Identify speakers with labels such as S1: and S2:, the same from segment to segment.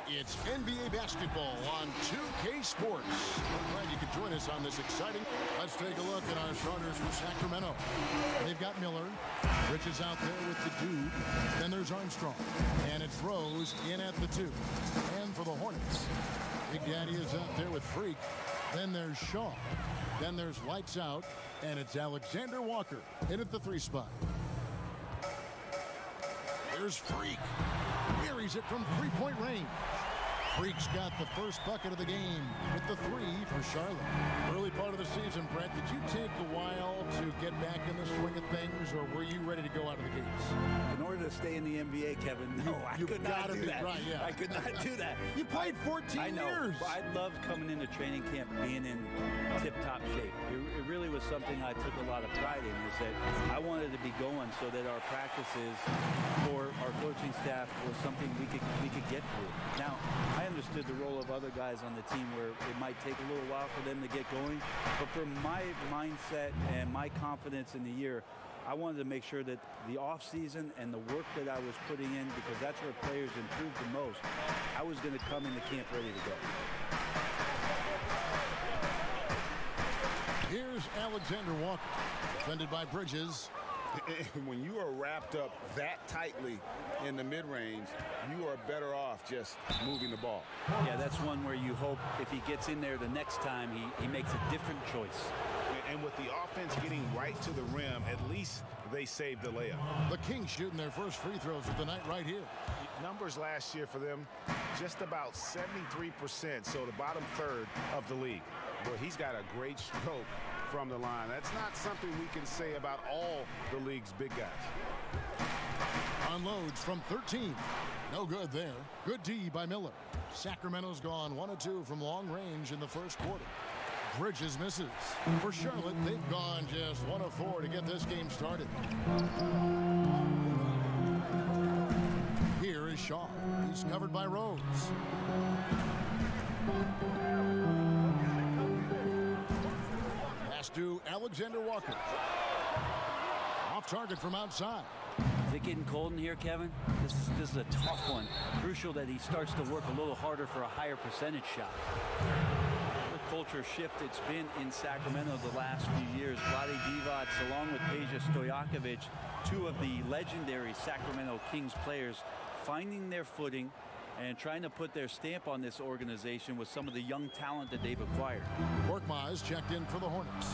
S1: It's NBA basketball on 2K Sports. We're glad you could join us on this exciting. Let's take a look at our starters for Sacramento. They've got Miller. Rich is out there with the dude. Then there's Armstrong. And it's Rose in at the 2. And for the Hornets, Big Daddy is out there with Freak. Then there's Shaw. Then there's Lights Out. And it's Alexander Walker in at the 3 spot. There's Freak. Buries it from three-point range. Freak's got the first bucket of the game with the 3 for Charlotte. Early part of the season, Brett, did you take a while to get back in the swing of things, or were you ready to go out of the gates?
S2: In order to stay in the NBA, Kevin, no, I could not do that.
S1: Right, yeah.
S2: I could not do that.
S1: You played 14
S2: I know,
S1: years.
S2: But I loved coming into training camp being in tip-top shape. It really was something I took a lot of pride in, is that I wanted to be going so that our practices for our coaching staff was something we could get through. Now, I understood the role of other guys on the team where it might take a little while for them to get going, but for my mindset and my confidence in the year, I wanted to make sure that the off-season and the work that I was putting in, because that's where players improved the most, I was going to come into camp ready to go.
S1: Here's Alexander Walker, defended by Bridges.
S3: When you are wrapped up that tightly in the mid-range, you are better off just moving the ball.
S2: Yeah, that's one where you hope if he gets in there the next time, he makes a different choice.
S3: And with the offense getting right to the rim, at least they saved the layup.
S1: The Kings shooting their first free throws of the night right here.
S3: Numbers last year for them, just about 73%, so the bottom third of the league. Well, he's got a great stroke from the line. That's not something we can say about all the league's big guys.
S1: Unloads from 13. No good there. Good D by Miller. Sacramento's gone 1 of 2 from long range in the first quarter. Bridges misses. For Charlotte, they've gone just 1 of 4 to get this game started. Here is Shaw. He's covered by Rose. Pass to Alexander Walker. Off target from outside.
S2: Is it getting cold in here, Kevin? This is a tough one. Crucial that he starts to work a little harder for a higher percentage shot. The culture shift it's been in Sacramento the last few years. Vlade Divac, along with Peja Stojakovic, 2 of the legendary Sacramento Kings players, finding their footing and trying to put their stamp on this organization with some of the young talent that they've acquired.
S1: Korkmaz checked in for the Hornets.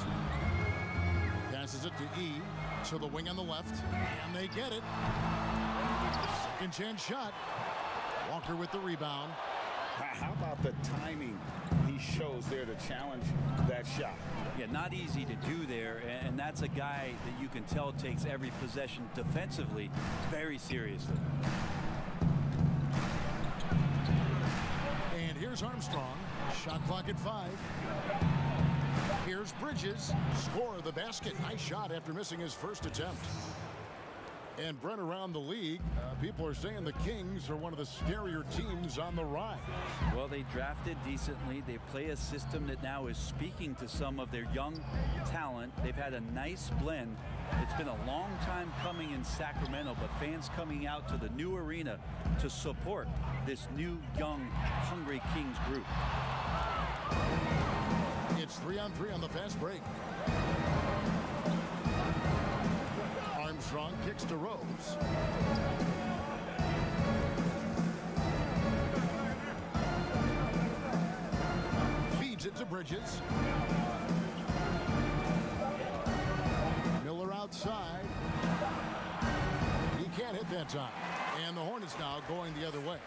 S1: Passes it to E, to the wing on the left, and they get it. Second chance shot. Walker with the rebound.
S3: How about the timing he shows there to challenge that shot?
S2: Yeah, not easy to do there, and that's a guy that you can tell takes every possession defensively very seriously.
S1: And here's Armstrong. Shot clock at 5. Here's Bridges. Score of the basket. Nice shot after missing his first attempt. And Brent, around the league, people are saying the Kings are one of the scarier teams on the rise.
S2: Well, they drafted decently. They play a system that now is speaking to some of their young talent. They've had a nice blend. It's been a long time coming in Sacramento, but fans coming out to the new arena to support this new, young, hungry Kings group.
S1: It's 3-on-3 on the fast break. Armstrong kicks to Rose. Feeds it to Bridges. Miller outside. He can't hit that time. And the Hornets now going the other way.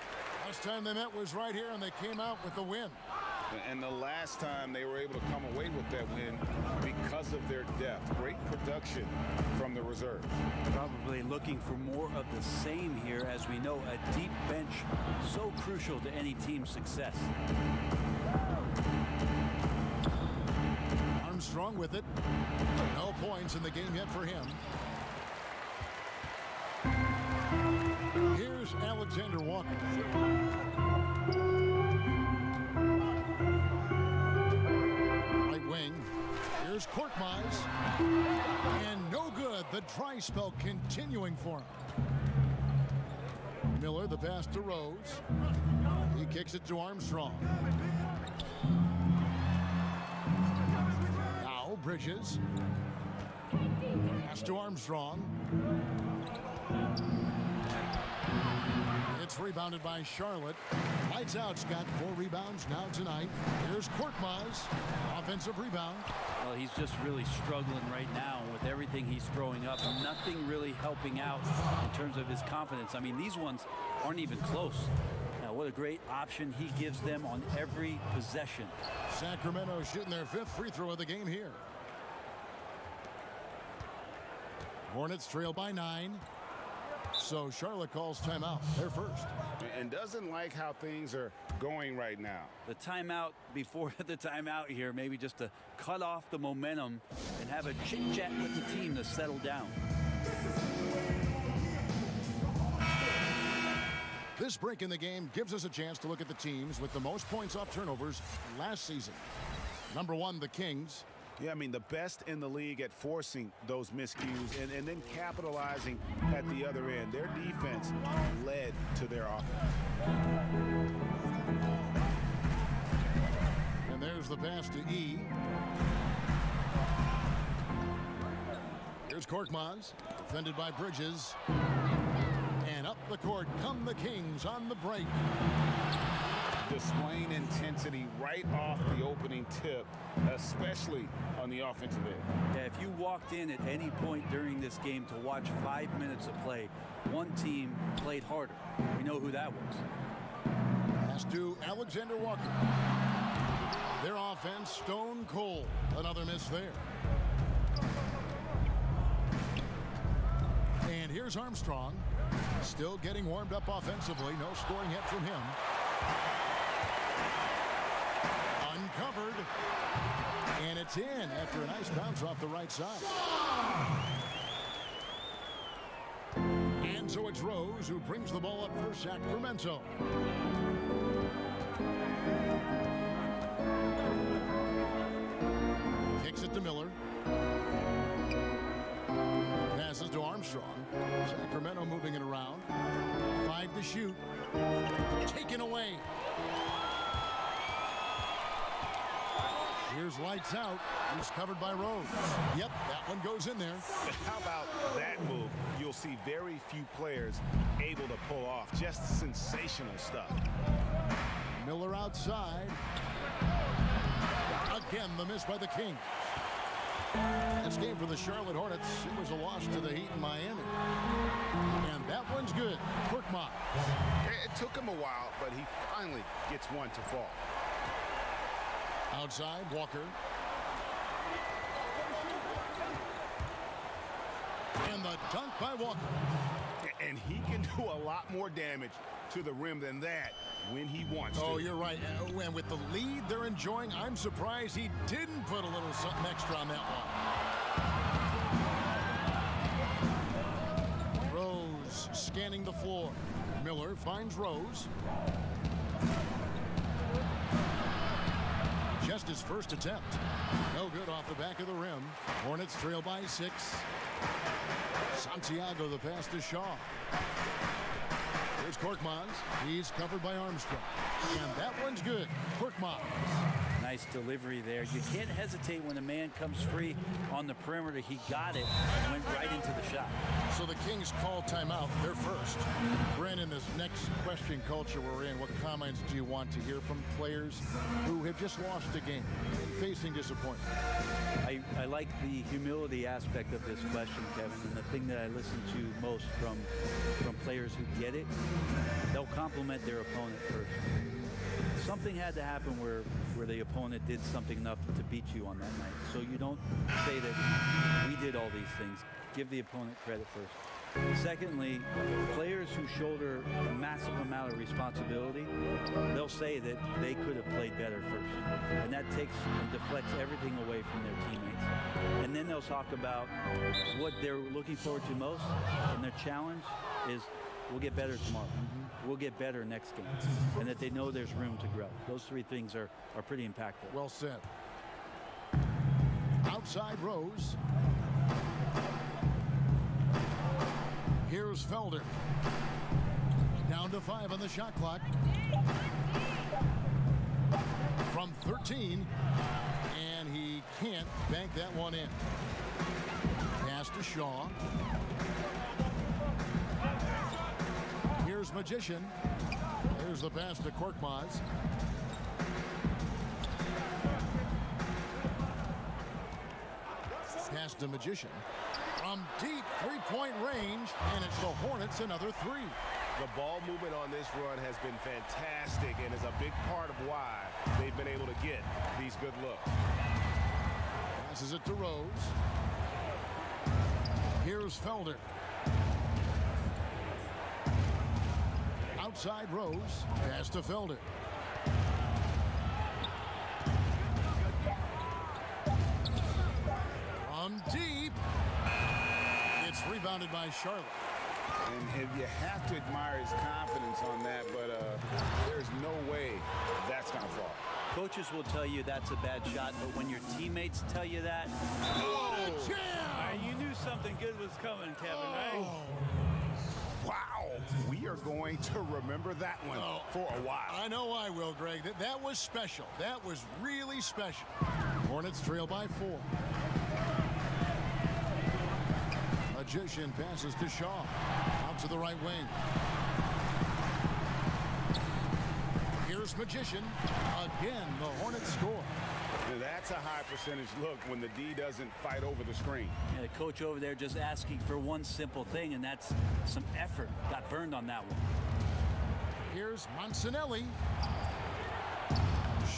S1: Last time they met was right here, and they came out with the win.
S3: And the last time they were able to come away with that win because of their depth. Great production from the reserves.
S2: Probably looking for more of the same here. As we know, a deep bench so crucial to any team's success.
S1: Armstrong with it. No points in the game yet for him. Here's Alexander Walker. Wing. Here's Korkmaz. And no good. The dry spell continuing for him. Miller, the pass to Rose. He Kicks it to Armstrong. Now Bridges. Pass to Armstrong. It's rebounded by Charlotte. Lights out's got 4 rebounds now tonight. Here's Korkmaz. Offensive rebound.
S2: Well, he's just really struggling right now with everything he's throwing up. Nothing really helping out in terms of his confidence. I mean, these ones aren't even close. Now, what a great option he gives them on every possession.
S1: Sacramento shooting their 5th free throw of the game here. Hornets trail by 9. So Charlotte calls timeout. They're first.
S3: And doesn't like how things are going right now.
S2: The timeout before the timeout here, maybe just to cut off the momentum and have a chit-chat with the team to settle down.
S1: This break in the game gives us a chance to look at the teams with the most points off turnovers last season. Number 1, the Kings.
S3: Yeah, I mean, the best in the league at forcing those miscues and then capitalizing at the other end. Their defense led to their offense.
S1: And there's the pass to E. Here's Korkmaz, defended by Bridges. And up the court come the Kings on the break.
S3: Displaying intensity right off the opening tip, especially on the offensive end.
S2: Yeah, if you walked in at any point during this game to watch 5 minutes of play, one team played harder. We know who that was.
S1: Pass to Alexander Walker. Their offense stone cold. Another miss there. And here's Armstrong. Still getting warmed up offensively. No scoring yet from him. Uncovered. And it's in after a nice bounce off the right side. And so it's Rose who brings the ball up for Sacramento. Kicks it to Miller. Passes to Armstrong. Sacramento moving it around. 5 to shoot. Taken away. Here's lights out. He's covered by Rose. Yep, that one goes in there.
S3: How about that move? You'll see very few players able to pull off. Just sensational stuff.
S1: Miller outside. Again, the miss by the Kings. This game for the Charlotte Hornets, it was a loss to the Heat in Miami. And that one's good. Korkmaz.
S3: It took him a while, but he finally gets one to fall.
S1: Outside, Walker. And the dunk by Walker.
S3: And he can do a lot more damage to the rim than that when he wants to.
S1: Oh, you're right. And with the lead they're enjoying, I'm surprised he didn't put a little something extra on that one. Rose scanning the floor. Miller finds Rose. Just his first attempt. No good off the back of the rim. Hornets trail by 6. Santiago the pass to Shaw. Here's Korkmaz. He's covered by Armstrong. And that one's good. Korkmaz.
S2: Nice delivery there. You can't hesitate when a man comes free on the perimeter. He got it and went right into the shot.
S1: So the Kings call timeout. They're first. Brandon, this next question culture we're in, what comments do you want to hear from players who have just lost a game and facing disappointment?
S2: I like the humility aspect of this question, Kevin, and the thing that I listen to most from players who get it, they'll compliment their opponent first. Something had to happen where the opponent did something enough to beat you on that night. So you don't say that we did all these things. Give the opponent credit first. Secondly, players who shoulder a massive amount of responsibility, they'll say that they could have played better first. And that takes and deflects everything away from their teammates. And then they'll talk about what they're looking forward to most, and their challenge is we'll get better tomorrow. We'll get better next game. And that they know there's room to grow. Those 3 things are pretty impactful.
S1: Well said. Outside Rose. Here's Felder. Down to 5 on the shot clock. that one in. Pass to Shaw. Here's Magician. Here's the pass to Korkmaz. Pass to Magician. From deep three-point range, and it's the Hornets another three.
S3: The ball movement on this run has been fantastic and is a big part of why they've been able to get these good looks.
S1: Passes it to Rose. Here's Felder. Outside Rose. Pass to Felder. From deep. It's rebounded by Charlotte.
S3: And you have to admire his confidence on that, but there's no way that's going to fall.
S2: Coaches will tell you that's a bad shot, but when your teammates tell you that, you knew something good was coming, Kevin, right?
S3: Wow, we are going to remember that one for a while.
S1: I know I will, Greg. That was special. That was really special. Hornets trail by 4. Magician passes to Shaw. Out to the right wing. Here's Magician. Again, the Hornets score.
S3: Now that's a high percentage look when the D doesn't fight over the screen.
S2: And the coach over there just asking for one simple thing, and that's some effort. Got burned on that one.
S1: Here's Monsanelli.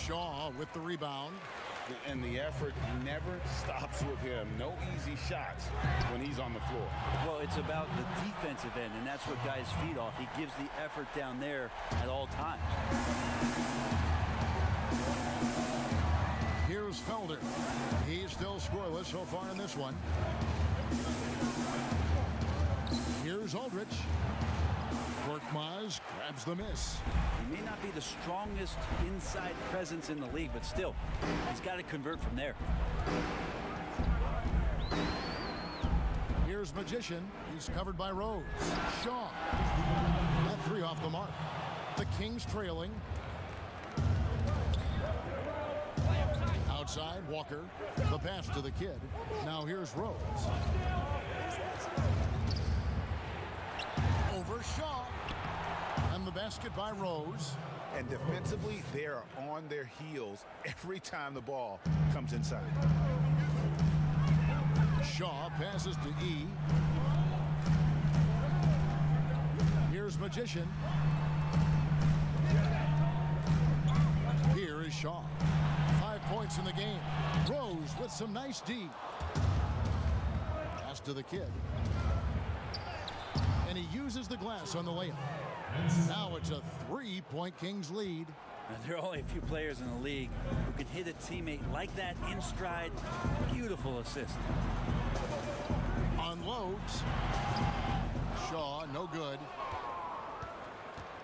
S1: Shaw with the rebound.
S3: And the effort never stops with him. No easy shots when he's on the floor.
S2: Well, it's about the defensive end, and that's what guys feed off. He gives the effort down there at all times.
S1: Here's Felder. He's still scoreless so far in this one. Here's Aldrich. Korkmaz grabs the miss.
S2: He may not be the strongest inside presence in the league, but still, he's got to convert from there.
S1: Here's Magician. He's covered by Rose. Shaw. That three off the mark. The Kings trailing. Outside, Walker. The pass to the kid. Now here's Rose. Over Shaw. And the basket by Rose.
S3: And defensively, they are on their heels every time the ball comes inside.
S1: Shaw passes to E. Here's Magician. Here is Shaw. 5 points in the game. Rose with some nice D. Pass to the kid. And he uses the glass on the layup. Now it's a 3-point Kings lead.
S2: Now, there are only a few players in the league who can hit a teammate like that in stride. Beautiful assist.
S1: Unloads. Shaw, no good.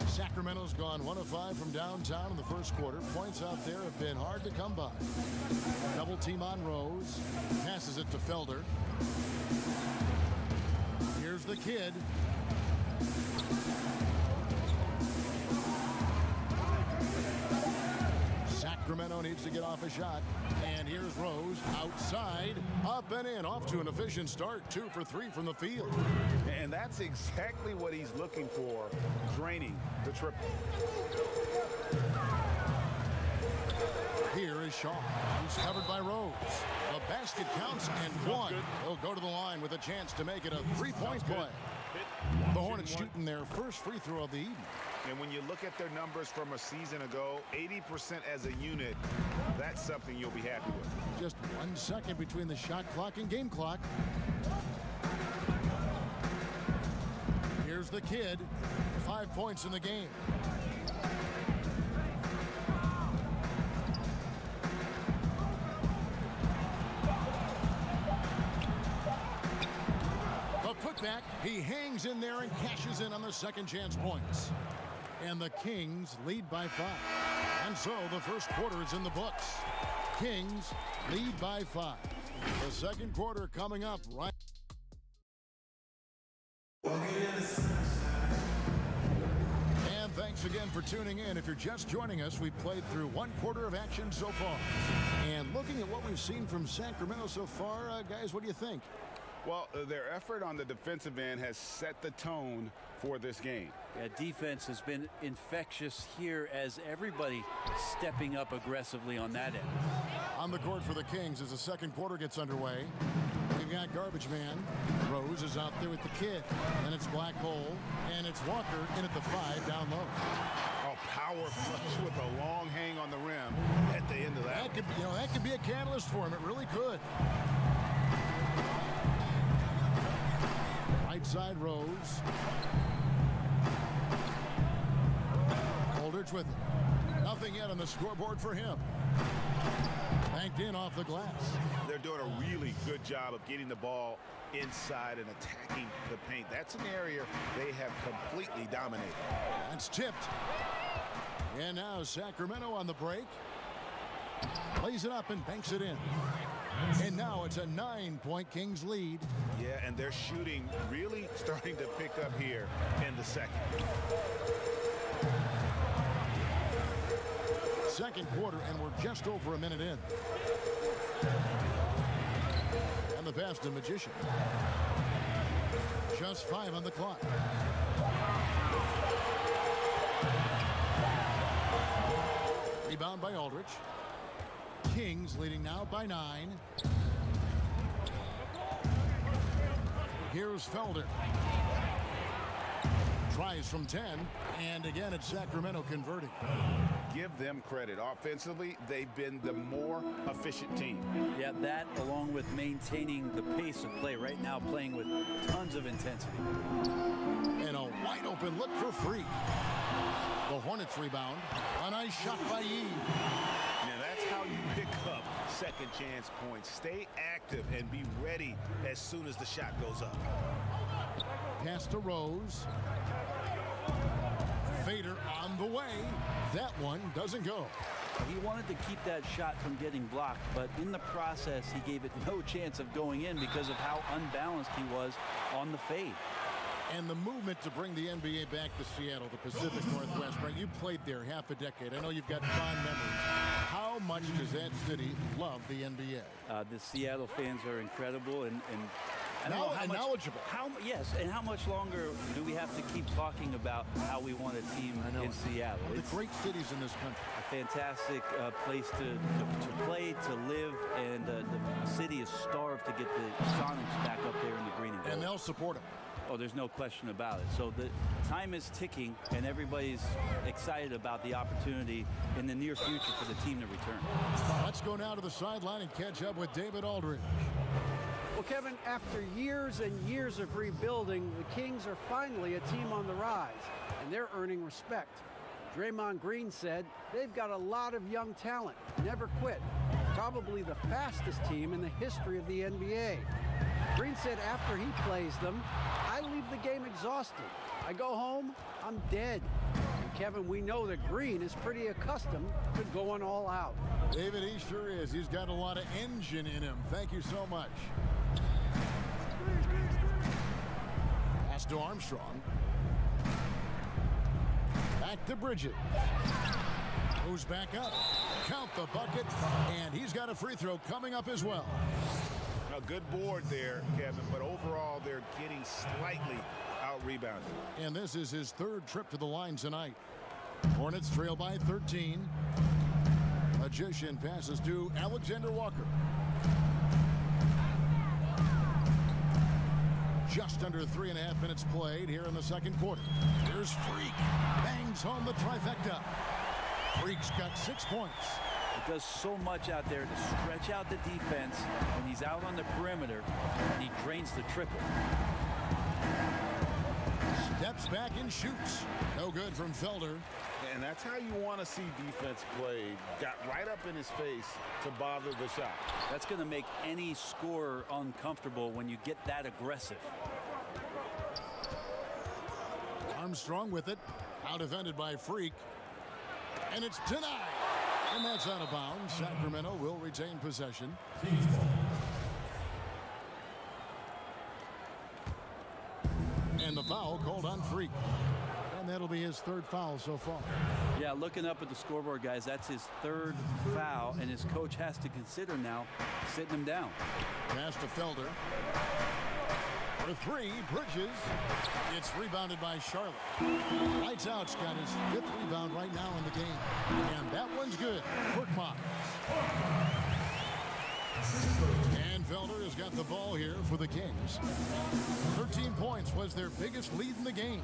S1: Sacramento's gone 1 of 5 from downtown in the first quarter. Points out there have been hard to come by. Double team on Rose. Passes it to Felder. Here's the kid. Sacramento needs to get off a shot. And here's Rose outside. Up and in. Off to an efficient start. 2 for 3 from the field.
S3: And that's exactly what he's looking for, draining the triple.
S1: Here is Shaw. He's covered by Rose. The basket counts and one. He'll go to the line with a chance to make it a 3-point play. The Hornets shooting their first free throw of the evening.
S3: And when you look at their numbers from a season ago, 80% as a unit, that's something you'll be happy with.
S1: Just 1 second between the shot clock and game clock. Here's the kid. 5 points in the game. The putback. He hangs in there and cashes in on the second chance points. And the Kings lead by 5. And so the first quarter is in the books. Kings lead by 5. The second quarter coming up right. And thanks again for tuning in. If you're just joining us, we've played through 1/4 of action so far. And looking at what we've seen from Sacramento so far, guys, what do you think?
S3: Well, their effort on the defensive end has set the tone for this game.
S2: Yeah, defense has been infectious here as everybody stepping up aggressively on that end.
S1: On the court for the Kings as the second quarter gets underway. We've got Garbage Man. Rose is out there with the kid. And it's Black Hole. And it's Walker in at the 5 down low.
S3: Oh, power flush with a long hang on the rim at the end of that.
S1: That could be a catalyst for him. It really could. Right side Rose. Aldridge with it. Nothing yet on the scoreboard for him. Banked in off the glass.
S3: They're doing a really good job of getting the ball inside and attacking the paint. That's an area they have completely dominated.
S1: That's tipped. And now Sacramento on the break. Plays it up and banks it in. And now it's a 9-point Kings lead.
S3: Yeah, and their shooting really starting to pick up here in the second.
S1: Second quarter, and we're just over a minute in. And the pass to Magician. Just 5 on the clock. Rebound by Aldridge. Kings leading now by 9. Here's Felder. Tries from 10, and again it's Sacramento converting.
S3: Give them credit. Offensively, they've been the more efficient team.
S2: Yeah, that along with maintaining the pace of play right now, playing with tons of intensity.
S1: And a wide open look for Freak. The Hornets rebound. A nice shot by Yee.
S3: Now that's how you pick up second chance points. Stay active and be ready as soon as the shot goes up.
S1: Pass to Rose. Fader on the way. That one doesn't go.
S2: He wanted to keep that shot from getting blocked, but in the process, he gave it no chance of going in because of how unbalanced he was on the fade.
S1: And the movement to bring the NBA back to Seattle, the Pacific Northwest. Right, you played there half a decade. I know you've got fond memories. How much does that city love the NBA?
S2: The Seattle fans are incredible and
S1: knowledgeable.
S2: Yes, and how much longer do we have to keep talking about how we want a team in Seattle?
S1: One of the great cities in this country.
S2: A fantastic place to play, to live, and the city is starved to get the Sonics back up there in the green and gold.
S1: And they'll support them.
S2: Oh, there's no question about it. So the time is ticking, and everybody's excited about the opportunity in the near future for the team to return.
S1: Let's go now to the sideline and catch up with David Aldridge.
S4: Well, Kevin, after years and years of rebuilding, the Kings are finally a team on the rise, and they're earning respect. Draymond Green said they've got a lot of young talent, never quit, probably the fastest team in the history of the NBA. Green said after he plays them, I leave the game exhausted. I go home, I'm dead. And Kevin, we know that Green is pretty accustomed to going all out.
S1: David, he sure is. He's got a lot of engine in him. Thank you so much. Pass to Armstrong. Back to Bridges. Moves back up. Count the bucket. And he's got a free throw coming up as well.
S3: A good board there, Kevin, but overall they're getting slightly out-rebounded.
S1: And this is his third trip to the line tonight. Hornets trail by 13. Magician passes to Alexander Walker. Just under 3.5 minutes played here in the second quarter. Here's Freak. Bangs home the trifecta. Freak's got 6 points.
S2: He does so much out there to stretch out the defense when he's out on the perimeter, and he drains the triple.
S1: Steps back and shoots. No good from Felder.
S3: And that's how you want to see defense play. Got right up in his face to bother the shot.
S2: That's going to make any scorer uncomfortable when you get that aggressive.
S1: Armstrong with it. Out defended by Freak. And it's denied. And that's out of bounds. Sacramento will retain possession. And the foul called on Freak. And that'll be his third foul so far.
S2: Yeah, looking up at the scoreboard, guys, that's his third foul, and his coach has to consider now sitting him down.
S1: Pass to Felder. For three, Bridges. It's rebounded by Charlotte. Lights Out's got his 5th rebound right now in the game. And that one's good. Korkmaz. And Felder has got the ball here for the Kings. 13 points was their biggest lead in the game.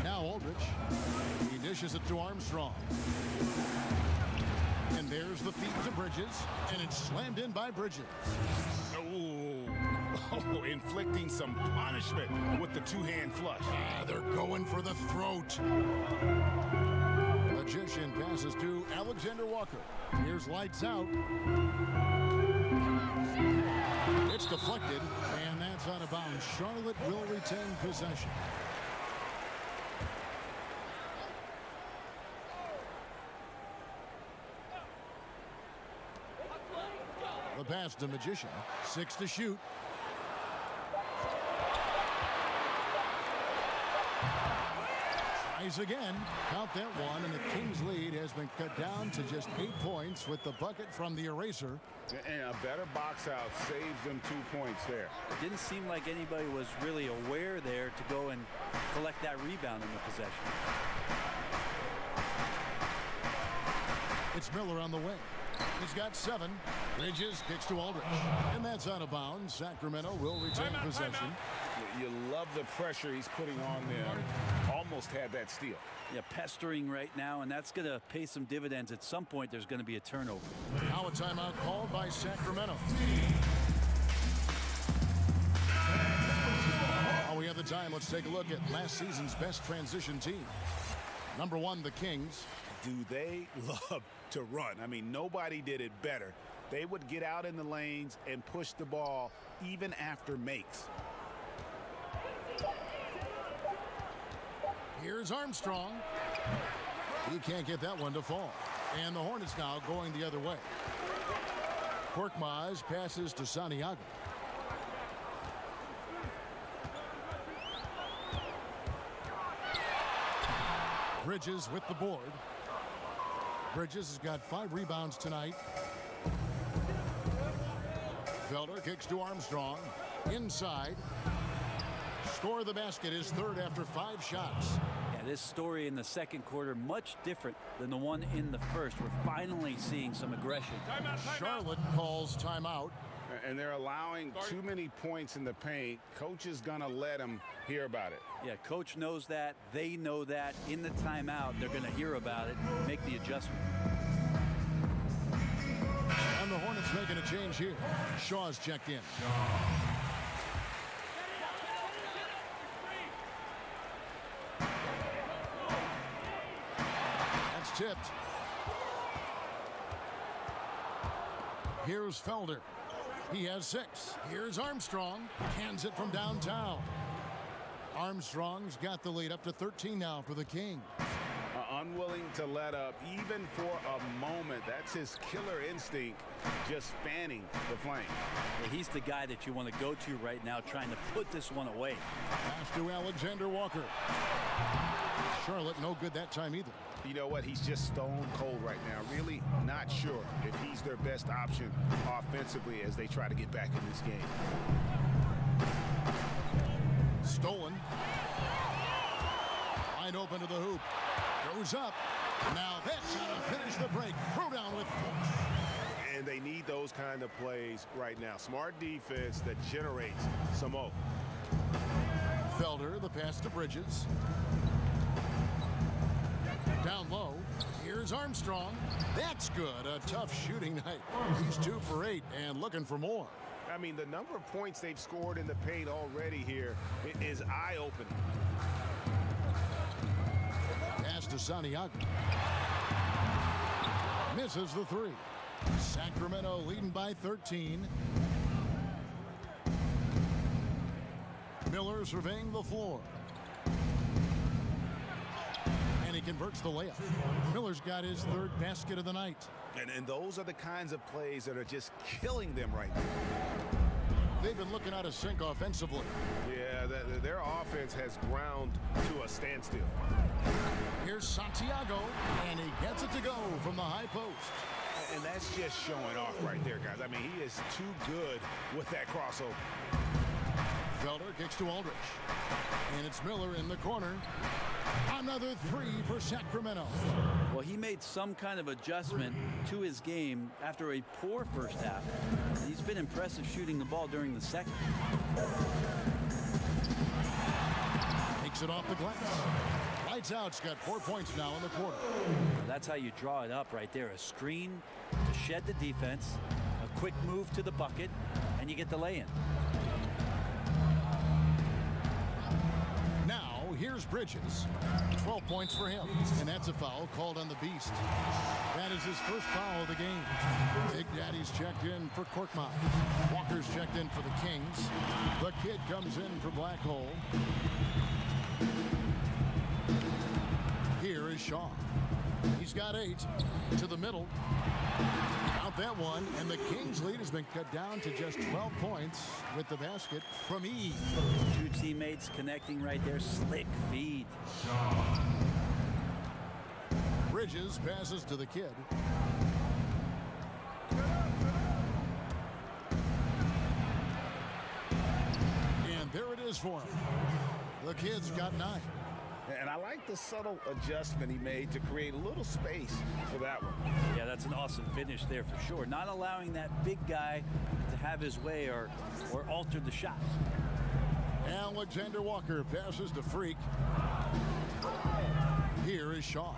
S1: Now Aldridge. He dishes it to Armstrong. And there's the feed to Bridges. And it's slammed in by Bridges.
S3: Oh, inflicting some punishment with the two-hand flush.
S1: They're going for the throat. Magician passes to Alexander Walker. Here's Lights Out. It's deflected, and that's out of bounds. Charlotte will retain possession. The pass to Magician. 6 to shoot. Tries again. Count that one, and the Kings' lead has been cut down to just 8 points with the bucket from the eraser.
S3: And a better box out saves them 2 points there.
S2: It didn't seem like anybody was really aware there to go and collect that rebound in the possession.
S1: It's Miller on the wing. He's got 7. Bridges kicks to Aldridge. And that's out of bounds. Sacramento will retain possession.
S3: You love the pressure he's putting on them. Almost had that steal.
S2: Yeah, pestering right now, and that's going to pay some dividends. At some point, there's going to be a turnover.
S1: Now a timeout called by Sacramento. While we have the time, let's take a look at last season's best transition team. Number 1, the Kings.
S3: Do they love to run? I mean, nobody did it better. They would get out in the lanes and push the ball even after makes.
S1: Here's Armstrong. He can't get that one to fall. And the Hornets now going the other way. Korkmaz passes to Santiago. Bridges with the board. Bridges has got 5 rebounds tonight. Felder kicks to Armstrong. Inside. Score the basket, his 3rd after 5 shots.
S2: Yeah, this story in the second quarter much different than the one in the first. We're finally seeing some aggression.
S1: Charlotte calls timeout.
S3: And they're allowing too many points in the paint. Coach is going to let them hear about it.
S2: Yeah, coach knows that. They know that. In the timeout, they're going to hear about it, make the adjustment.
S1: And the Hornets making a change here. Shaw's checked in. That's tipped. Here's Felder. He has 6. Here's Armstrong. Hands it from downtown. Armstrong's got the lead up to 13 now for the Kings.
S3: Unwilling to let up even for a moment. That's his killer instinct, just fanning the flame.
S2: Yeah, he's the guy that you want to go to right now, trying to put this one away.
S1: Pass to Alexander Walker. Charlotte no good that time either.
S3: You know what? He's just stone cold right now. Really not sure if he's their best option offensively as they try to get back in this game.
S1: Stolen. Wide open to the hoop. Goes up. Now that's how to finish the break. Throw down with force.
S3: And they need those kind of plays right now. Smart defense that generates some more.
S1: Felder, the pass to Bridges. Down low. Here's Armstrong. That's good. A tough shooting night. He's 2 for 8 and looking for more.
S3: I mean, the number of points they've scored in the paint already here is eye-opening.
S1: Pass to Santiago. Misses the 3. Sacramento leading by 13. Miller surveying the floor. And he converts the layup. Miller's got his 3rd basket of the night.
S3: And those are the kinds of plays that are just killing them right now.
S1: They've been looking out of sync offensively.
S3: Yeah, their offense has ground to a standstill.
S1: Here's Santiago, and he gets it to go from the high post.
S3: And that's just showing off right there, guys. I mean, he is too good with that crossover.
S1: Felder kicks to Aldridge. And it's Miller in the corner. Another three for Sacramento.
S2: Well, he made some kind of adjustment to his game after a poor first half. He's been impressive shooting the ball during the second.
S1: Takes it off the glass. Lights out's got 4 points now in the quarter.
S2: That's how you draw it up right there. A screen to shed the defense, a quick move to the bucket, and you get the lay-in.
S1: Now, here's Bridges. 12 points for him, and that's a foul called on the Beast. That is his first foul of the game. Big Daddy's checked in for Korkmaz. Walker's checked in for the Kings. The kid comes in for Black Hole. Here is Shaw. He's got 8 to the middle. Out that one, and the Kings' lead has been cut down to just 12 points with the basket from E.
S2: Two teammates connecting right there. Slick feed.
S1: Bridges passes to the kid. And there it is for him. The kid's got 9.
S3: And I like the subtle adjustment he made to create a little space for that one.
S2: Yeah, that's an awesome finish there for sure. Not allowing that big guy to have his way or alter the shot.
S1: Alexander Walker passes to Freak. Here is Shaw.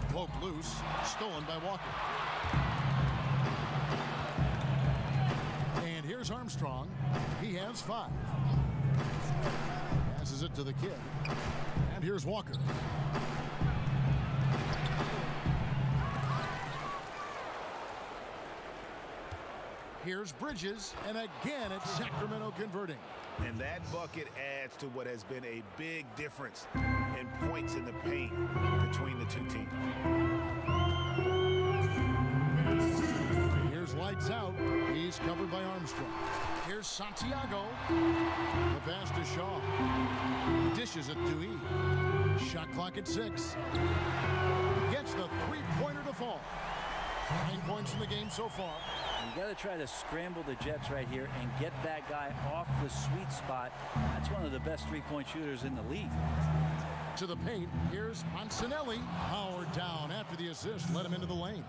S1: Poked loose, stolen by Walker. And here's Armstrong. He has 5. Passes it to the kid. And here's Walker. Here's Bridges, and again it's Sacramento converting.
S3: And that bucket adds to what has been a big difference in points in the paint between the two teams.
S1: Here's lights out. He's covered by Armstrong. Here's Santiago. The pass to Shaw. Dishes it to E. Shot clock at 6. Gets the three-pointer to fall. 9 points in the game so far.
S2: You got to try to scramble the Jets right here and get that guy off the sweet spot. That's one of the best three-point shooters in the league.
S1: To the paint, here's Monsanelli. Howard down after the assist, let him into the lane.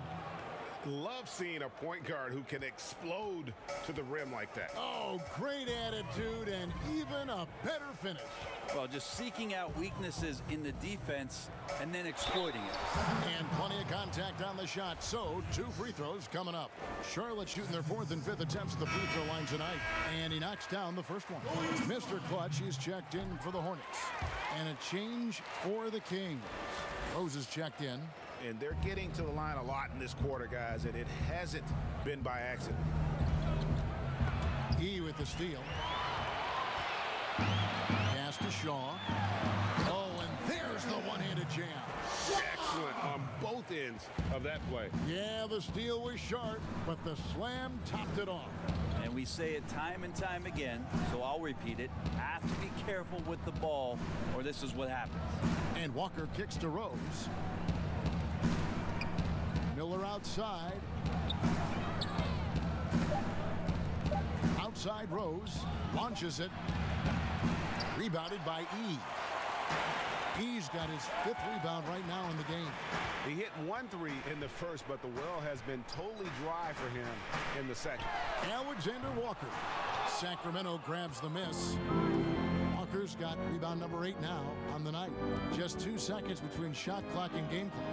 S3: Love seeing a point guard who can explode to the rim like that.
S1: Oh, great attitude and even a better finish.
S2: Well, just seeking out weaknesses in the defense and then exploiting it.
S1: And plenty of contact on the shot, so 2 free throws coming up. Charlotte shooting their 4th and 5th attempts at the free throw line tonight. And he knocks down the first one. Mr. Clutch, he's checked in for the Hornets. And a change for the Kings. Rose is checked in.
S3: And they're getting to the line a lot in this quarter, guys, and it hasn't been by accident.
S1: E with the steal. Pass to Shaw. Oh, and there's the one-handed jam.
S3: Excellent on both ends of that play.
S1: Yeah, the steal was sharp, but the slam topped it off.
S2: And we say it time and time again, so I'll repeat it. Have to be careful with the ball, or this is what happens.
S1: And Walker kicks to Rose. Miller outside. Outside Rose. Launches it. Rebounded by E. E's got his 5th rebound right now in the game.
S3: He hit 1 3 in the first, but the well has been totally dry for him in the second.
S1: Alexander Walker. Sacramento grabs the miss. Walker's got rebound number 8 now on the night. Just 2 seconds between shot clock and game clock.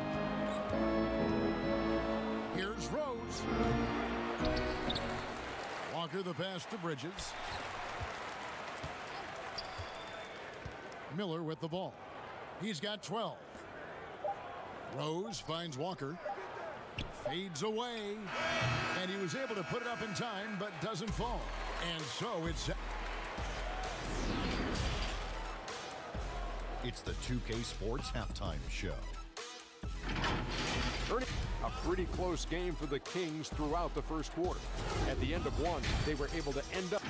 S1: Here's Rose. Walker the pass to Bridges. Miller with the ball. He's got 12. Rose finds Walker. Fades away. And he was able to put it up in time, but doesn't fall. And so it's...
S5: It's the 2K Sports Halftime Show.
S6: A pretty close game for the Kings throughout the first quarter. At the end of one, they were able to end up.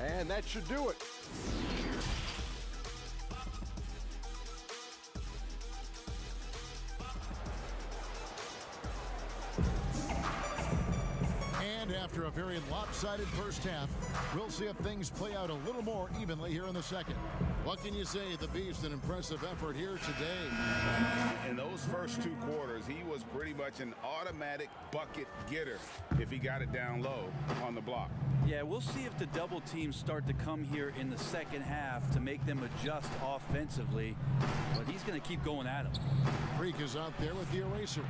S6: And that should do it.
S1: And after a very lopsided first half, we'll see if things play out a little more evenly here in the second. What can you say? The Beast, an impressive effort here today.
S3: In those first 2 quarters, he was pretty much an automatic bucket getter if he got it down low on the block.
S2: Yeah, we'll see if the double teams start to come here in the second half to make them adjust offensively. But he's going to keep going at him.
S1: Freak is out there with the eraser.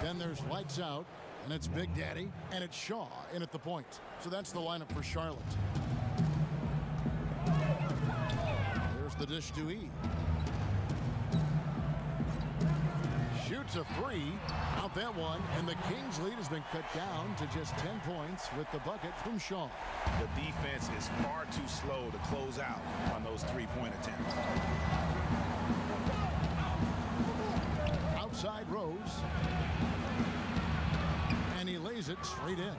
S1: Then there's lights out, and it's Big Daddy, and it's Shaw in at the point. So that's the lineup for Charlotte. There's the dish to E. Shoots a 3, out that one, and the Kings lead has been cut down to just 10 points with the bucket from Shaw.
S3: The defense is far too slow to close out on those 3-point attempts.
S1: Outside Rose. And he lays it straight in.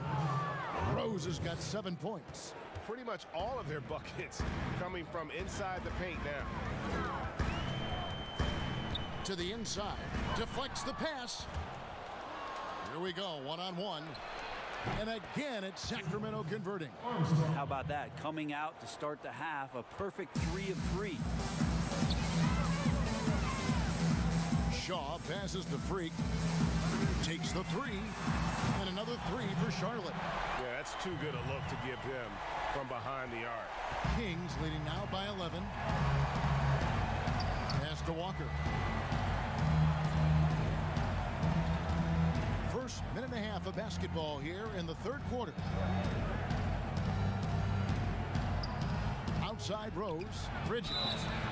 S1: Rose has got 7 points.
S3: Pretty much all of their buckets coming from inside the paint now.
S1: To the inside, deflects the pass. Here we go, one-on-one. And again, it's Sacramento converting.
S2: How about that? Coming out to start the half, a perfect 3 of 3.
S1: Shaw passes to Freak. Takes the 3. And another 3 for Charlotte.
S3: Yeah, that's too good a look to give them from behind the arc.
S1: Kings leading now by 11. Pass to Walker. First minute and a half of basketball here in the third quarter. Outside Rose. Bridges.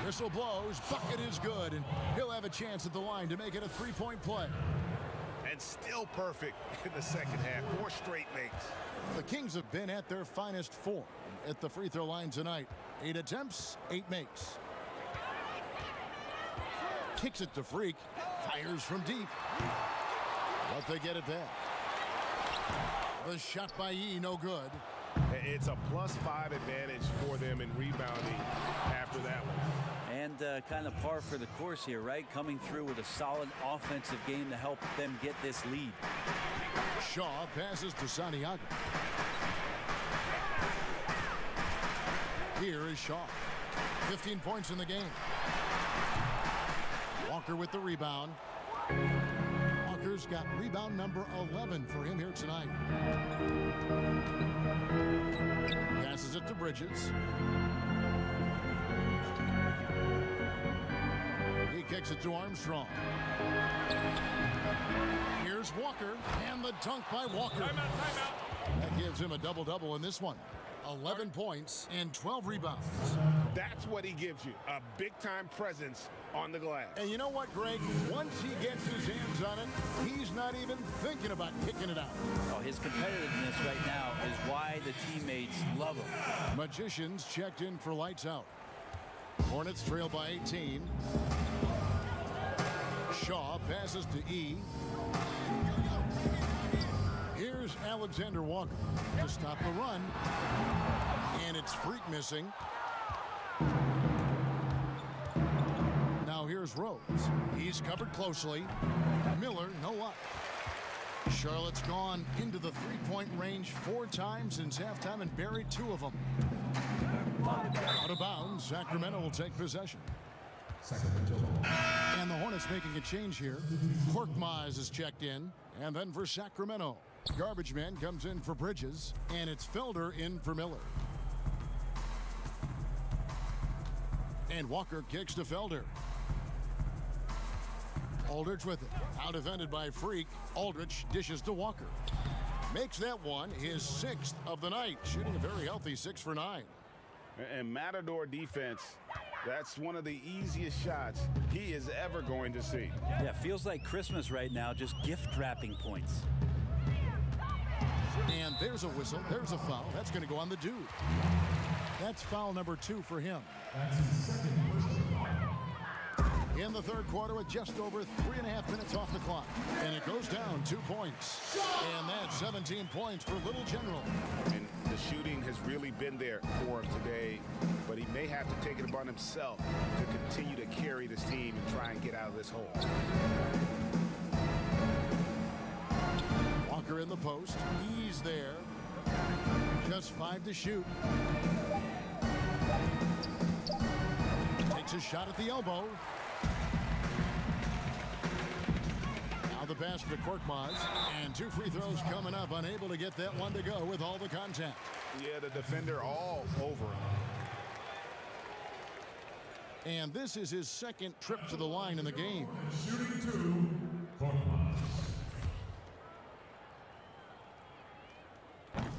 S1: Whistle blows. Bucket is good. And he'll have a chance at the line to make it a 3-point play.
S3: And still perfect in the second half. 4 straight makes.
S1: The Kings have been at their finest form at the free throw line tonight. 8 attempts, 8 makes. Kicks it to Freak. Fires from deep. But they get it back. The shot by E, no good.
S3: It's a +5 advantage for them in rebounding after that one.
S2: And kind of par for the course here, right? Coming through with a solid offensive game to help them get this lead.
S1: Shaw passes to Santiago. Here is Shaw. 15 points in the game. Walker with the rebound. Walker's got rebound number 11 for him here tonight. Passes it to Bridges. He kicks it to Armstrong. Here's Walker, and the dunk by Walker.
S3: Timeout.
S1: That gives him a double-double in this one. 11 points and 12 rebounds.
S3: That's what he gives you, a big-time presence on the glass.
S1: And you know what, Greg? Once he gets his hands on it, he's not even thinking about kicking it out.
S2: Oh, his competitiveness right now is why the teammates love him.
S1: Magicians checked in for lights out. Hornets trail by 18. Shaw passes to E. Here's Alexander Walker to stop the run. And it's Freak missing. Now here's Rose. He's covered closely. Miller, no luck. Charlotte's gone into the three-point range 4 times since halftime and buried 2 of them. Out of bounds, Sacramento will take possession. And the Hornets making a change here. Korkmaz is checked in. And then for Sacramento, garbage man comes in for Bridges. And it's Felder in for Miller. And Walker kicks to Felder. Aldridge with it. Out defended by Freak. Aldridge dishes to Walker. Makes that one his 6th of the night. Shooting a very healthy 6 for 9.
S3: And Matador defense, that's one of the easiest shots he is ever going to see.
S2: Yeah, feels like Christmas right now, just gift wrapping points.
S1: And there's a whistle. There's a foul. That's going to go on the dude. That's foul number 2 for him. in the third quarter with just over 3.5 minutes off the clock. And it goes down 2 points. And that's 17 points for Little General.
S3: And the shooting has really been there for him today, but he may have to take it upon himself to continue to carry this team and try and get out of this hole.
S1: Walker in the post. He's there. Just 5 to shoot. Takes a shot at the elbow. Now the pass to Korkmaz. And 2 free throws coming up. Unable to get that one to go with all the contact.
S3: Yeah, the defender all over him.
S1: And this is his second trip to the line in the game.
S7: Shooting 2, Korkmaz.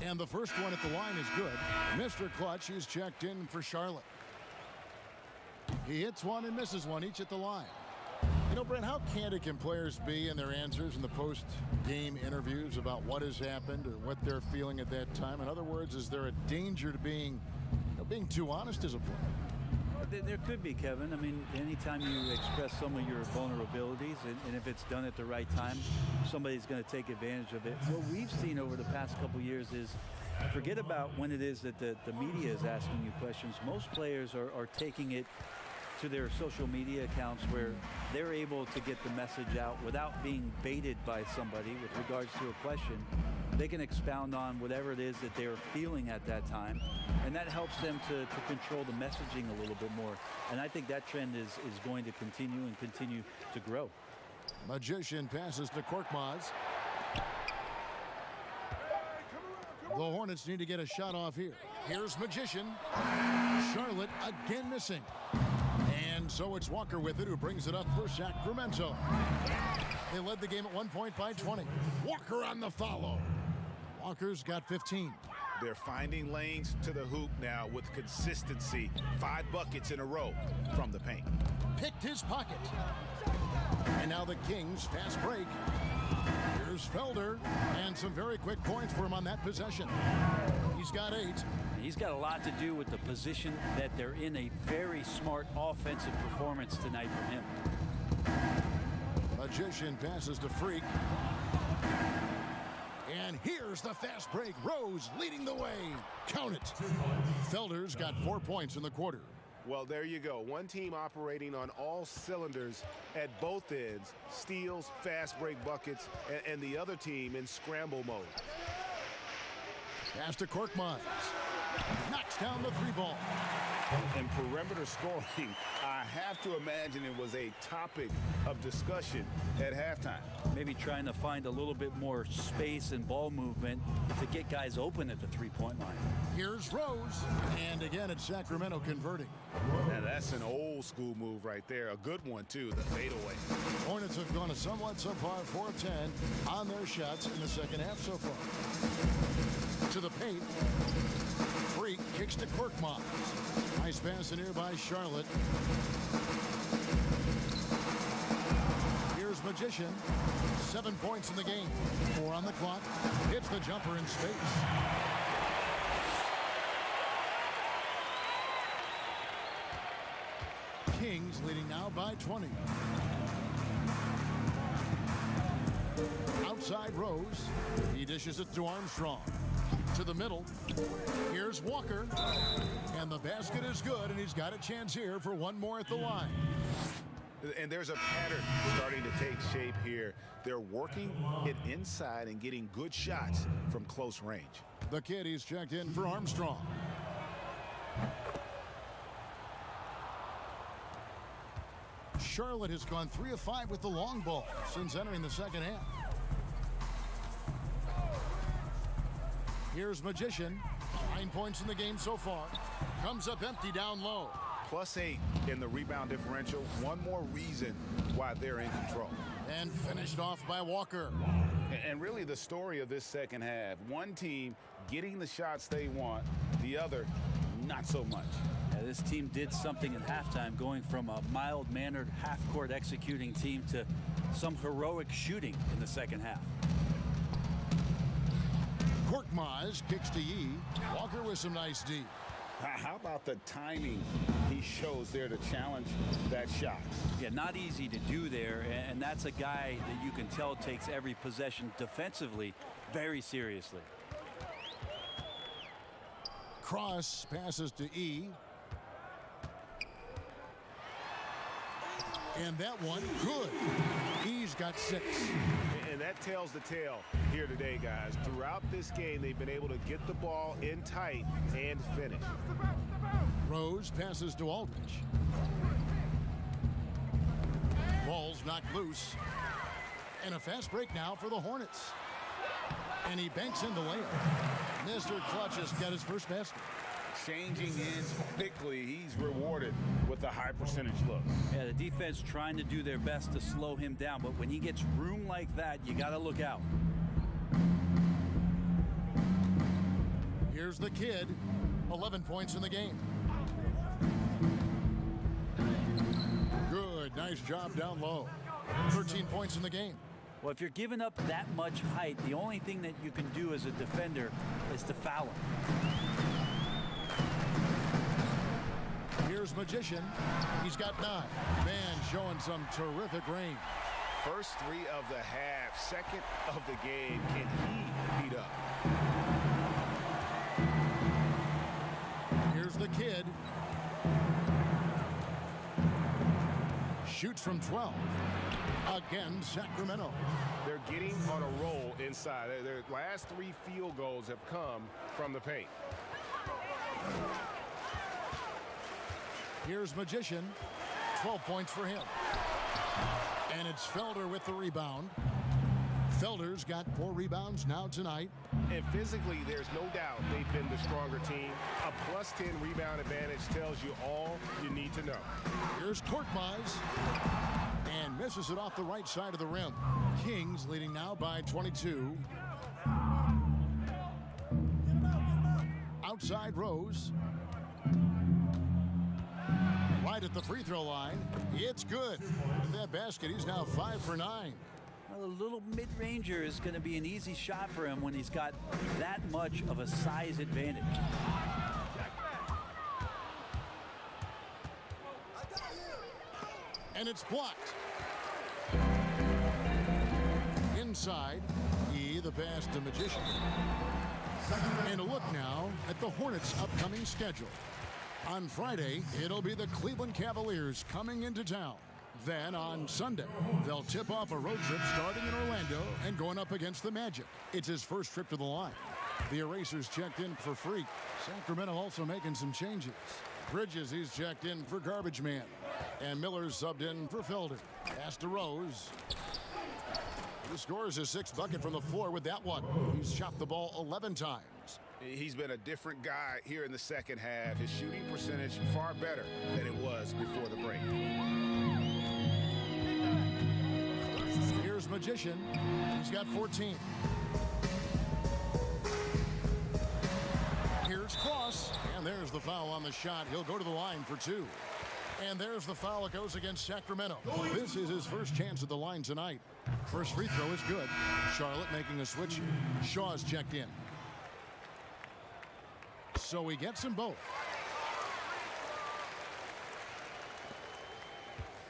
S1: And the first one at the line is good. Mr. Clutch, he's checked in for Charlotte. He hits one and misses one, each at the line. You know, Brent, how candid can players be in their answers in the post-game interviews about what has happened or what they're feeling at that time? In other words, is there a danger to being too honest as a player?
S2: There could be, Kevin. I mean, anytime you express some of your vulnerabilities, and if it's done at the right time, somebody's going to take advantage of it. What we've seen over the past couple years is, forget about when it is that the media is asking you questions. Most players are taking it to their social media accounts where they're able to get the message out without being baited by somebody with regards to a question. They can expound on whatever it is that they're feeling at that time, and that helps them to control the messaging a little bit more. And I think that trend is going to continue to grow.
S1: Magician passes to Korkmaz. The Hornets need to get a shot off here. Here's Magician. Charlotte again missing. And so it's Walker with it, who brings it up for Sacramento. They led the game at 1 point by 20. Walker on the follow. Walker's got 15.
S3: They're finding lanes to the hoop now with consistency. 5 buckets in a row from the paint.
S1: Picked his pocket. And now the Kings fast break. Here's Felder, and some very quick points for him on that possession. He's got 8.
S2: He's got a lot to do with the position that they're in. A very smart offensive performance tonight from him.
S1: Magician passes to Freak. And here's the fast break. Rose leading the way. Count it. Felder's got 4 points in the quarter.
S3: Well, there you go. One team operating on all cylinders at both ends. Steals, fast break buckets, and the other team in scramble mode.
S1: Pass to Korkmaz. Knocks down the 3-ball.
S3: And perimeter scoring, I have to imagine it was a topic of discussion at halftime.
S2: Maybe trying to find a little bit more space and ball movement to get guys open at the 3-point line.
S1: Here's Rose. And again, it's Sacramento converting.
S3: Now that's an old school move right there. A good one, too, the fadeaway.
S1: Hornets have gone a somewhat subpar 4 of 10 on their shots in the second half so far. To the paint. Freak kicks to Korkmaz. Nice pass in here by Charlotte. Here's Magician. 7 points in the game. 4 on the clock. Hits the jumper in space. Kings leading now by 20. Outside Rose. He dishes it to Armstrong. To the middle. Here's Walker. And the basket is good, and he's got a chance here for one more at the line.
S3: And there's a pattern starting to take shape here. They're working it inside and getting good shots from close range.
S1: The kid, he's checked in for Armstrong. Charlotte has gone 3 of 5 with the long ball since entering the second half. Here's Magician. 9 points in the game so far. Comes up empty down low.
S3: +8 in the rebound differential. One more reason why they're in control.
S1: And finished off by Walker.
S3: And really the story of this second half. One team getting the shots they want. The other, not so much.
S2: Yeah, this team did something at halftime, going from a mild-mannered half-court executing team to some heroic shooting in the second half.
S1: Korkmaz kicks to Yee. Walker with some nice D.
S3: How about the timing he showed Rose there to challenge that shot.
S2: Yeah, not easy to do there, and that's a guy that you can tell takes every possession defensively very seriously.
S1: Cross passes to E. And that one, good. E's got 6.
S3: And that tells the tale here today, guys. Throughout this game, they've been able to get the ball in tight and finish.
S1: Rose passes to Aldridge. Ball's knocked loose. And a fast break now for the Hornets. And he banks in the layup. Mr. Clutch has got his first basket.
S3: Changing ends quickly. He's rewarded with a high percentage look.
S2: Yeah, the defense trying to do their best to slow him down, but when he gets room like that, you got to look out.
S1: Here's the kid. 11 points in the game. Good. Nice job down low. 13 points in the game.
S2: Well, if you're giving up that much height, the only thing that you can do as a defender is to foul him.
S1: Here's Magician. He's got 9. Man showing some terrific range.
S3: First 3 of the half, second of the game. Can he beat up?
S1: Here's the kid. Shoots from 12. Again, Sacramento.
S3: They're getting on a roll inside. Their last 3 field goals have come from the paint.
S1: Here's Magician. 12 points for him. And it's Felder with the rebound. Felder's got 4 rebounds now tonight.
S3: And physically, there's no doubt they've been the stronger team. A plus 10 rebound advantage tells you all you need to know.
S1: Here's Korkmaz. And misses it off the right side of the rim. Kings leading now by 22. Outside Rose. Right at the free throw line. It's good. With that basket, he's now 5 for 9.
S2: Well, a little mid-ranger is going to be an easy shot for him when he's got that much of a size advantage.
S1: And it's blocked. Inside, the pass to Magician. And a look now at the Hornets' upcoming schedule. On Friday, it'll be the Cleveland Cavaliers coming into town. Then on Sunday, they'll tip off a road trip starting in Orlando and going up against the Magic. It's his first trip to the line. The Erasers checked in for Freak. Sacramento also making some changes. Bridges, he's checked in for Garbage Man. And Miller's subbed in for Felder. Pass to Rose. He scores his 6th bucket from the floor with that one. He's shot the ball 11 times.
S3: He's been a different guy here in the second half. His shooting percentage far better than it was before the break.
S1: Here's Magician. He's got 14. Here's Cross. And there's the foul on the shot. He'll go to the line for 2. And there's the foul. It goes against Sacramento. This is his first chance at the line tonight. First free throw is good. Charlotte making a switch here. Shaw's checked in. So he gets them both.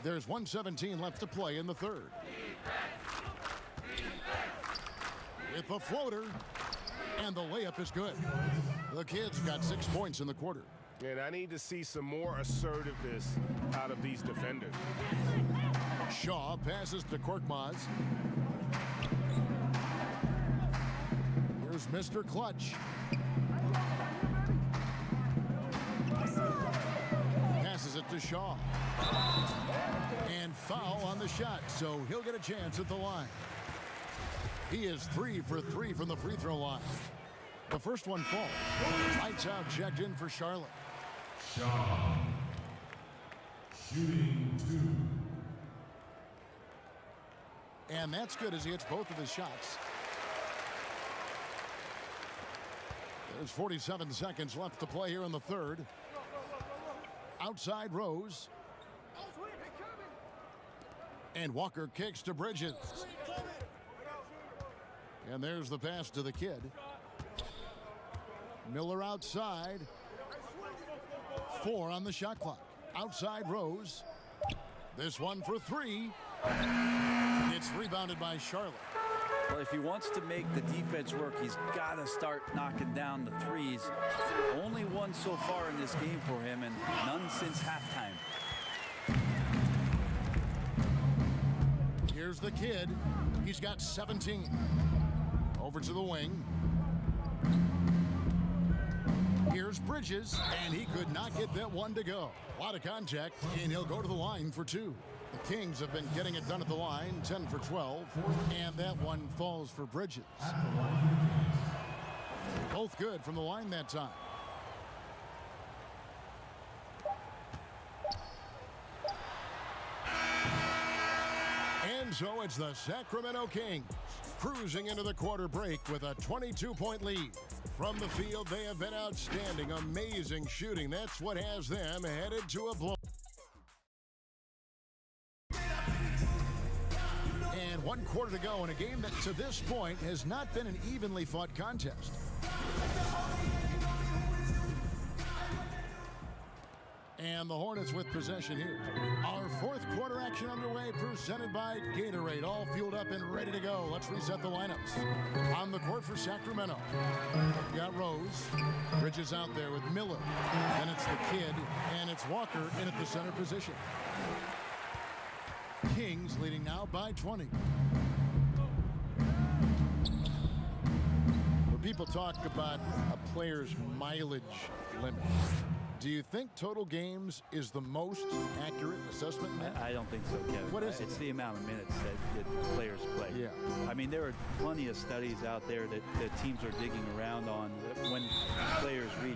S1: There's 1:17 left to play in the third. With the floater. And the layup is good. The Kids got 6 points in the quarter.
S3: And I need to see some more assertiveness out of these defenders.
S1: Shaw passes to Korkmaz. Here's Mr. Clutch. Passes it to Shaw. And foul on the shot, so he'll get a chance at the line. He is 3 for 3 from the free throw line. The first one falls. Lights out checked in for Charlotte.
S7: Shaw. Shooting 2.
S1: And that's good as he hits both of his shots. There's 47 seconds left to play here in the third. Outside Rose. And Walker kicks to Bridges. And there's the pass to the kid. Miller outside. 4 on the shot clock. Outside Rose. This one for three. It's rebounded by Charlotte.
S2: Well, if he wants to make the defense work, he's got to start knocking down the threes. Only one so far in this game for him, and none since halftime.
S1: Here's the kid. He's got 17. Over to the wing. Here's Bridges, and he could not get that one to go. A lot of contact, and he'll go to the line for two. The Kings have been getting it done at the line, 10 for 12, and that one falls for Bridges. Both good from the line that time. And so it's the Sacramento Kings cruising into the quarter break with a 22-point lead. From the field, they have been outstanding, amazing shooting. That's what has them headed to a blow. And 1 quarter to go in a game that to this point has not been an evenly fought contest. And the Hornets with possession here. Our fourth quarter action underway, presented by Gatorade. All fueled up and ready to go. Let's reset the lineups. On the court for Sacramento, we got Rose. Bridges out there with Miller. Then it's the kid, and it's Walker in at the center position. Kings leading now by 20. When people talk about a player's mileage limit, do you think total games is the most accurate assessment?
S2: I don't think so, Kevin.
S1: What is it?
S2: It's the amount of minutes that players play.
S1: Yeah.
S2: I mean, there are plenty of studies out there that teams are digging around on when players reach.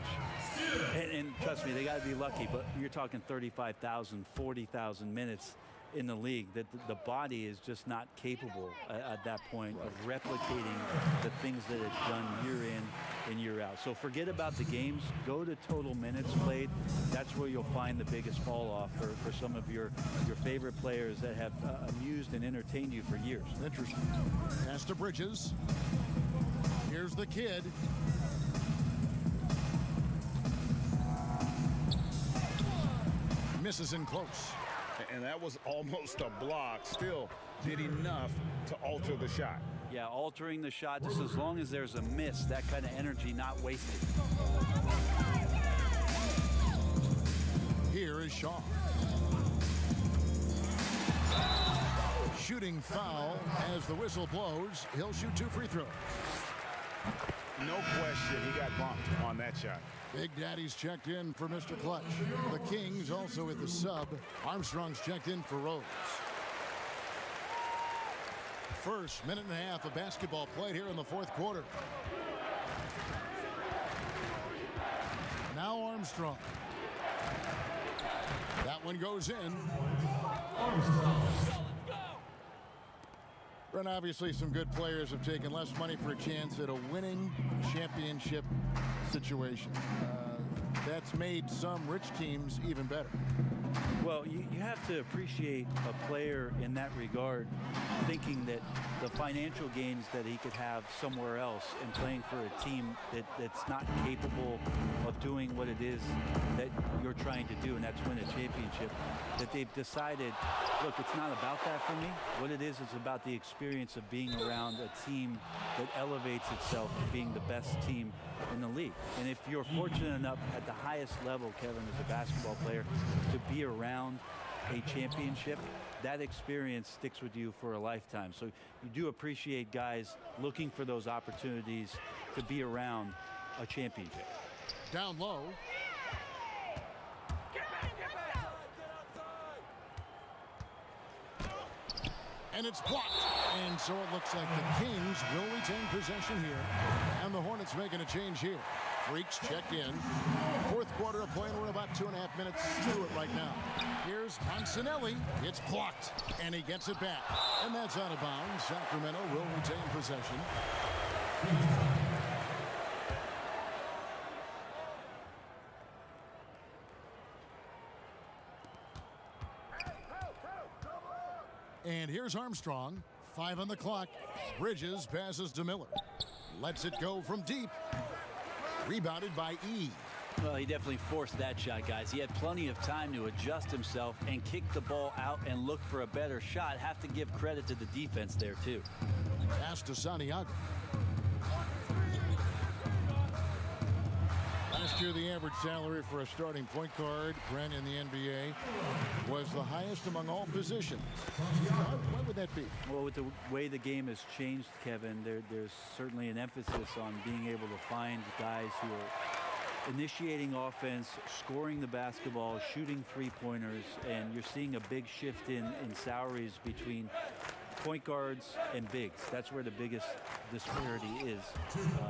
S2: And trust me, they got to be lucky, but you're talking 35,000, 40,000 minutes in the league, that the body is just not capable at that point of replicating the things that it's done year in and year out. So forget about the games. Go to total minutes played. That's where you'll find the biggest fall off for some of your favorite players that have amused and entertained you for years.
S1: Interesting. Pass to Bridges. Here's the kid. Misses in close.
S3: And that was almost a block. Still did enough to alter the shot.
S2: Yeah, altering the shot just as long as there's a miss, that kind of energy not wasted.
S1: Here is Shaw. Shooting foul as the whistle blows. He'll shoot 2 free throws.
S3: No question, he got bumped on that shot.
S1: Big Daddy's checked in for Mr. Clutch. The Kings also with the sub. Armstrong's checked in for Rose. First minute and a half of basketball played here in the fourth quarter. Now Armstrong. That one goes in. And obviously some good players have taken less money for a chance at a winning championship situation. That's made some rich teams even better.
S2: Well, you have to appreciate a player in that regard, thinking that the financial gains that he could have somewhere else and playing for a team that's not capable of doing what it is that you're trying to do, and that's win a championship, that they've decided, look, it's not about that for me. What it is about the experience of being around a team that elevates itself to being the best team in the league. And if you're fortunate enough at the highest level, Kevin, as a basketball player, to be around a championship, that experience sticks with you for a lifetime. So you do appreciate guys looking for those opportunities to be around a championship.
S1: Down low. And it's blocked. And so it looks like the Kings will retain possession here. And the Hornets making a change here. Freaks checked in. Fourth quarter of play, and we're about 2.5 minutes through it right now. Here's Monsanelli. It's blocked, and he gets it back. And that's out of bounds. Sacramento will retain possession. And here's Armstrong. 5 on the clock. Bridges passes to Miller. Lets it go from deep. Rebounded by E.
S2: Well, he definitely forced that shot, guys. He had plenty of time to adjust himself and kick the ball out and look for a better shot. Have to give credit to the defense there, too.
S1: Pass to Santiago. Last year, the average salary for a starting point guard, Brent, in the NBA, was the highest among all positions. Why would that be?
S2: Well, with the way the game has changed, Kevin, there's certainly an emphasis on being able to find guys who are initiating offense, scoring the basketball, shooting three-pointers, and you're seeing a big shift in salaries between point guards and bigs. That's where the biggest disparity is.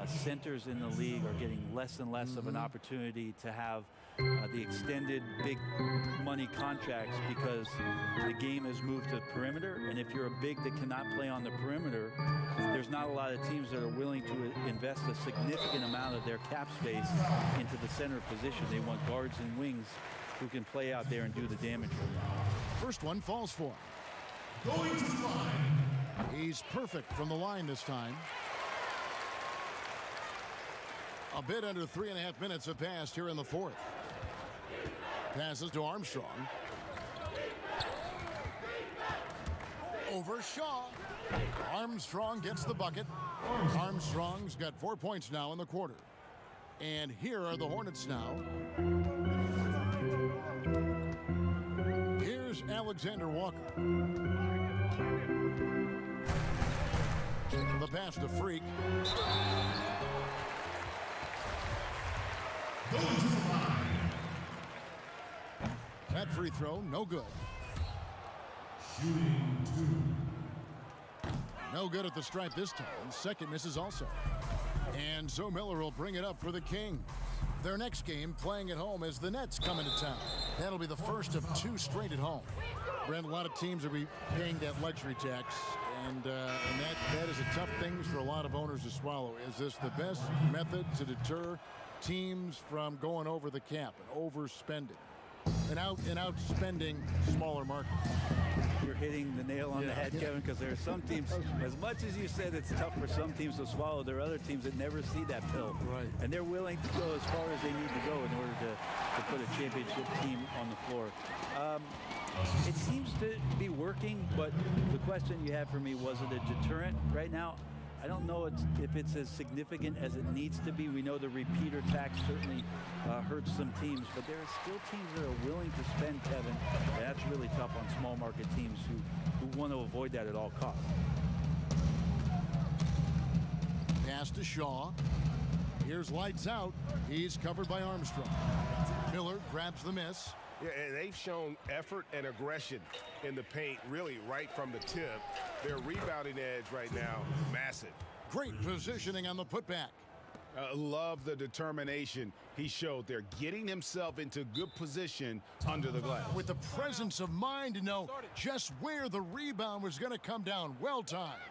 S2: Centers in the league are getting less and less of an opportunity to have the extended big money contracts because the game has moved to perimeter, and if you're a big that cannot play on the perimeter, there's not a lot of teams that are willing to invest a significant amount of their cap space into the center position. They want guards and wings who can play out there and do the damage for them.
S1: First one falls for him.
S7: Going to the line.
S1: He's perfect from the line this time. A bit under 3.5 minutes have passed here in the fourth. Passes to Armstrong. Over Shaw. Armstrong gets the bucket. Armstrong's got 4 points now in the quarter. And here are the Hornets now. Here's Alexander Walker. The pass to Freak.
S7: Going to the line.
S1: That free throw, no good.
S7: Shooting 2.
S1: No good at the stripe this time. Second misses also. And so Miller will bring it up for the Kings. Their next game, playing at home, as the Nets come into town. That'll be the first of 2 straight at home. Brent, a lot of teams will be paying that luxury tax, and that is a tough thing for a lot of owners to swallow. Is this the best method to deter teams from going over the cap and overspending and outspending smaller markets?
S2: You're hitting the nail on the head, Kevin, because there are some teams, as much as you said it's tough for some teams to swallow, there are other teams that never see that pill.
S1: Right.
S2: And they're willing to go as far as they need to go in order to put a championship team on the floor. It seems to be working, but the question you have for me, was it a deterrent right now? I don't know if it's as significant as it needs to be. We know the repeater tax certainly hurts some teams, but there are still teams that are willing to spend, Kevin. And that's really tough on small market teams who want to avoid that at all costs.
S1: Pass to Shaw. Here's lights out. He's covered by Armstrong. Miller grabs the miss.
S3: Yeah, and they've shown effort and aggression in the paint, really right from the tip. Their rebounding edge right now, massive.
S1: Great positioning on the putback.
S3: Love the determination he showed there, getting himself into good position under the glass.
S1: With the presence of mind to know just where the rebound was going to come down. Well timed.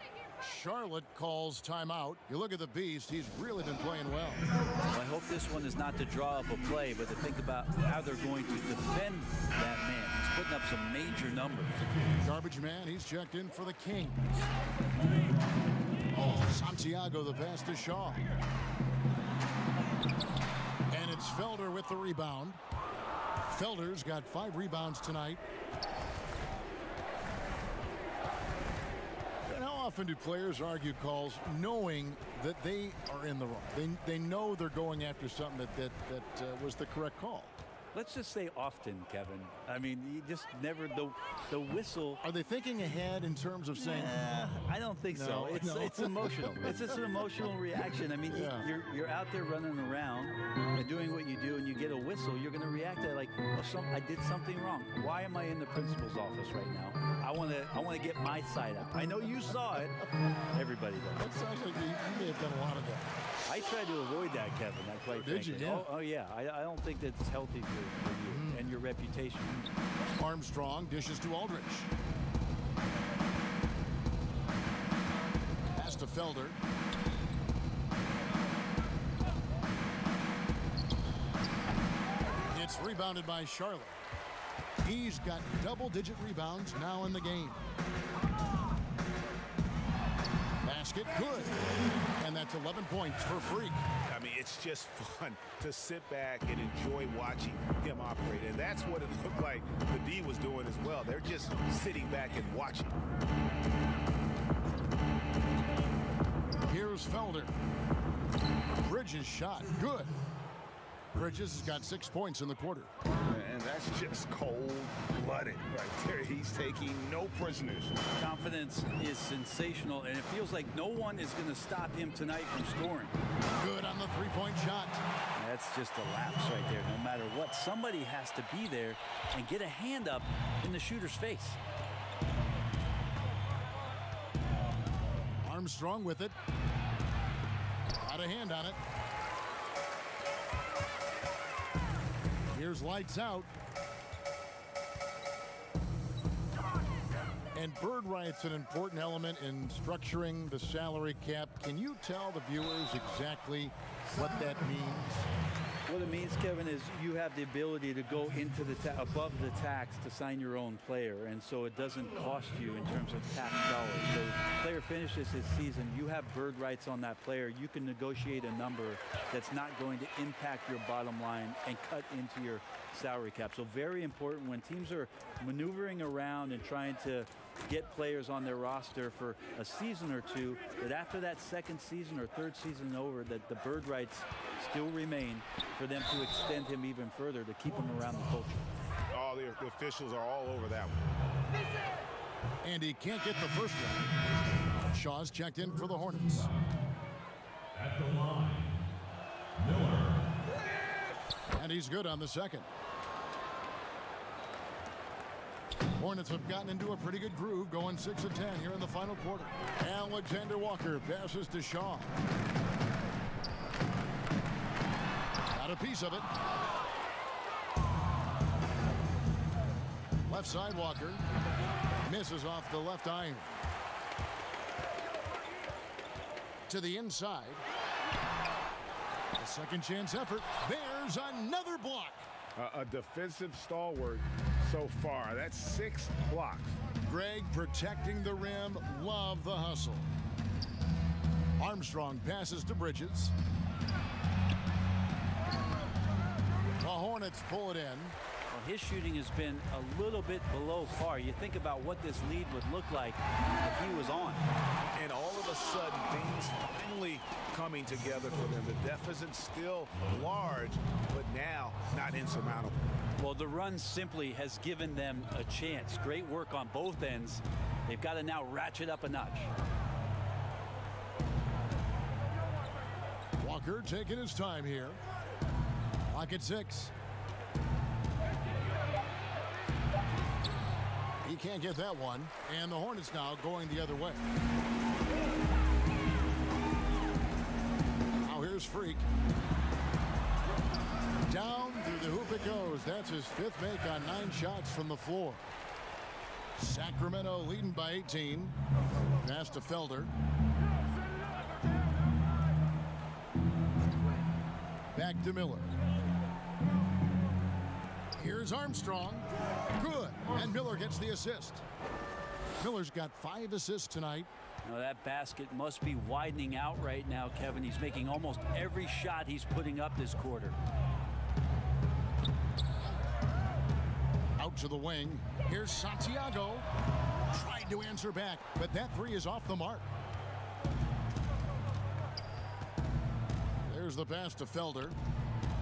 S1: Charlotte calls timeout. You look at the Beast, he's really been playing well.
S2: Well, I hope this one is not to draw up a play, but to think about how they're going to defend that man. He's putting up some major numbers.
S1: Garbage man, he's checked in for the Kings. Santiago, the pass to Shaw. And it's Felder with the rebound. Felder's got 5 rebounds tonight. How often do players argue calls knowing that they are in the wrong? They know they're going after something that was the correct call.
S2: Let's just say often, Kevin. I mean, you just never, the whistle.
S1: Are they thinking ahead in terms of saying?
S2: I don't think so. It's emotional. It's just an emotional reaction. I mean, you're out there running around and doing what you do, and you get a whistle. You're going to react to it like, oh, I did something wrong. Why am I in the principal's office right now? I want to get my side out. I know you saw it. Everybody does.
S1: That sounds like you may have done a lot of that.
S2: I tried to avoid that, Kevin.
S1: Did you? Yeah.
S2: Oh yeah. I don't think that's healthy for you and your reputation.
S1: Armstrong dishes to Aldridge. Pass to Felder. It's rebounded by Charlotte. He's got double-digit rebounds now in the game. basket, good. And that's 11 points for Freak.
S3: I mean, it's just fun to sit back and enjoy watching him operate. And that's what it looked like the D was doing as well. They're just sitting back and watching.
S1: Here's Felder. Bridges shot, good. Bridges has got 6 points in the quarter.
S3: And that's just cold-blooded right there. He's taking no prisoners.
S2: Confidence is sensational, and it feels like no one is going to stop him tonight from scoring.
S1: Good on the three-point shot.
S2: That's just a lapse right there. No matter what, somebody has to be there and get a hand up in the shooter's face.
S1: Armstrong with it. Got a hand on it. Here's lights out. And bird rights an important element in structuring the salary cap. Can you tell the viewers exactly what that means?
S2: What it means, Kevin, is you have the ability to go into the above the tax to sign your own player, and so it doesn't cost you in terms of tax dollars. So if the player finishes his season, you have bird rights on that player. You can negotiate a number that's not going to impact your bottom line and cut into your salary cap. So very important when teams are maneuvering around and trying to get players on their roster for a season or two, that after that second season or third season over, that the bird rights still remain for them to extend him even further to keep him around the culture.
S3: All the officials are all over that one.
S1: And he can't get the first one. Shaw's checked in for the Hornets.
S7: At the line, Miller.
S1: And he's good on the second. Hornets have gotten into a pretty good groove, going 6 of 10 here in the final quarter. Alexander Walker passes to Shaw. Got a piece of it. Left side Walker. Misses off the left iron. To the inside. A second chance effort. There's another block.
S3: A defensive stalwart so far. That's 6 blocks.
S1: Greg protecting the rim. Love the hustle. Armstrong passes to Bridges. The Hornets pull it in.
S2: Well, his shooting has been a little bit below par. You think about what this lead would look like if he was on.
S3: And all of a sudden, things finally coming together for them. The deficit's still large, but now not insurmountable.
S2: Well, the run simply has given them a chance. Great work on both ends. They've got to now ratchet up a notch.
S1: Walker taking his time here. Clock at 6. He can't get that one. And the Hornets now going the other way. Now here's Freak. Down through the hoop it goes. That's his 5th make on 9 shots from the floor. Sacramento leading by 18. Pass to Felder. Back to Miller. Here's Armstrong. Good. And Miller gets the assist. Miller's got 5 assists tonight.
S2: Now that basket must be widening out right now, Kevin. He's making almost every shot he's putting up this quarter.
S1: Out to the wing. Here's Santiago. Tried to answer back, but that 3 is off the mark. There's the pass to Felder.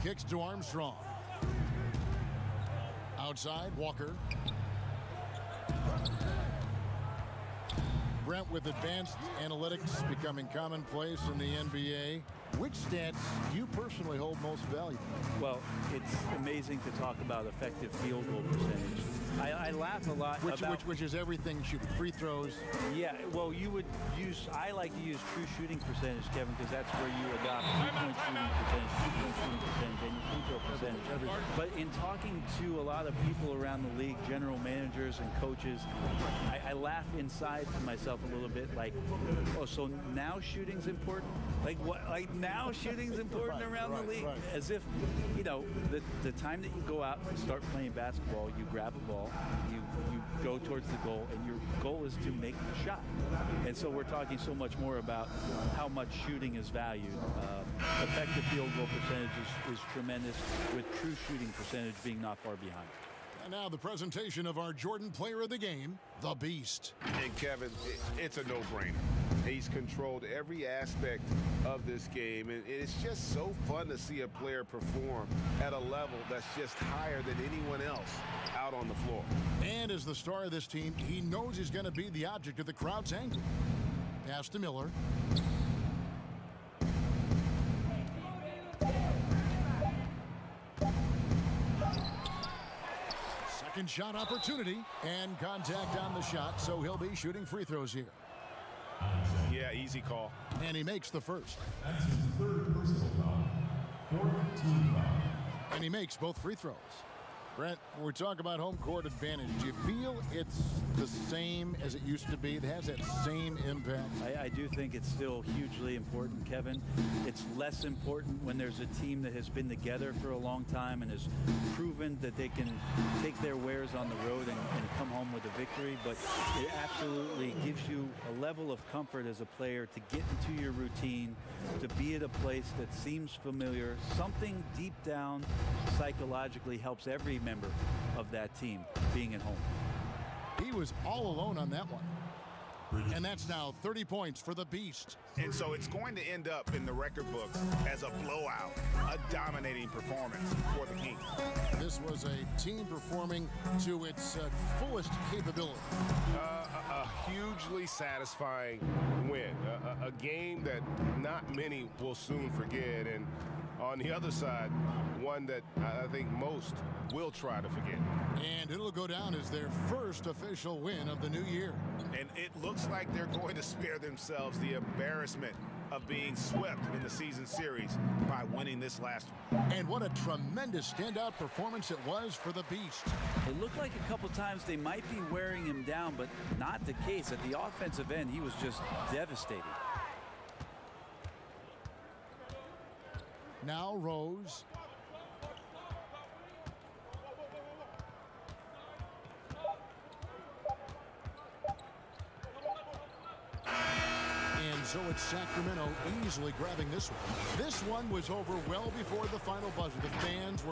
S1: Kicks to Armstrong. Outside, Walker. Brent with advanced analytics becoming commonplace in the NBA. Which stats do you personally hold most valuable?
S2: Well, it's amazing to talk about effective field goal percentage. I laugh a lot about...
S1: Which is everything shooting. Free throws.
S2: Yeah, well, you would use... I like to use true shooting percentage, Kevin, because that's where you adopt three-point shooting percentage, and your free throw percentage. But in talking to a lot of people around the league, general managers and coaches, I laugh inside to myself a little bit like, oh, so now shooting's important? Like what? Like now shooting's important around the league? As if, you know, the time that you go out and start playing basketball, you grab a ball, ball, you go towards the goal, and your goal is to make the shot. And so we're talking so much more about how much shooting is valued. Effective field goal percentage is tremendous, with true shooting percentage being not far behind.
S1: And now the presentation of our Jordan Player of the Game, the Beast.
S3: And Kevin, it's a no-brainer. He's controlled every aspect of this game, and it's just so fun to see a player perform at a level that's just higher than anyone else out on the floor.
S1: And as the star of this team, he knows he's going to be the object of the crowd's anger. Pass to Miller. Second shot opportunity, and contact on the shot, so he'll be shooting free throws here.
S3: Yeah, easy call.
S1: And he makes the first.
S7: That's his third personal foul. Fourth team foul.
S1: And he makes both free throws. Brent, when we talk about home court advantage, do you feel it's the same as it used to be? It has that same impact?
S2: I do think it's still hugely important, Kevin. It's less important when there's a team that has been together for a long time and has proven that they can take their wares on the road and come home with a victory. But it absolutely gives you a level of comfort as a player to get into your routine, to be at a place that seems familiar. Something deep down psychologically helps every member of that team being at home.
S1: He was all alone on that one. And that's now 30 points for the Beast.
S3: And so it's going to end up in the record books as a blowout, a dominating performance for the Kings.
S1: This was a team performing to its fullest capability.
S3: A hugely satisfying win, a game that not many will soon forget, and on the other side, one that I think most will try to forget.
S1: And it'll go down as their first official win of the new year.
S3: And it looks like they're going to spare themselves the embarrassment of being swept in the season series by winning this last one.
S1: And what a tremendous standout performance it was for the Beast.
S2: It looked like a couple times they might be wearing him down, but not the case. At the offensive end, he was just devastating.
S1: Now Rose. And so it's Sacramento easily grabbing this one. This one was over well before the final buzzer. The fans were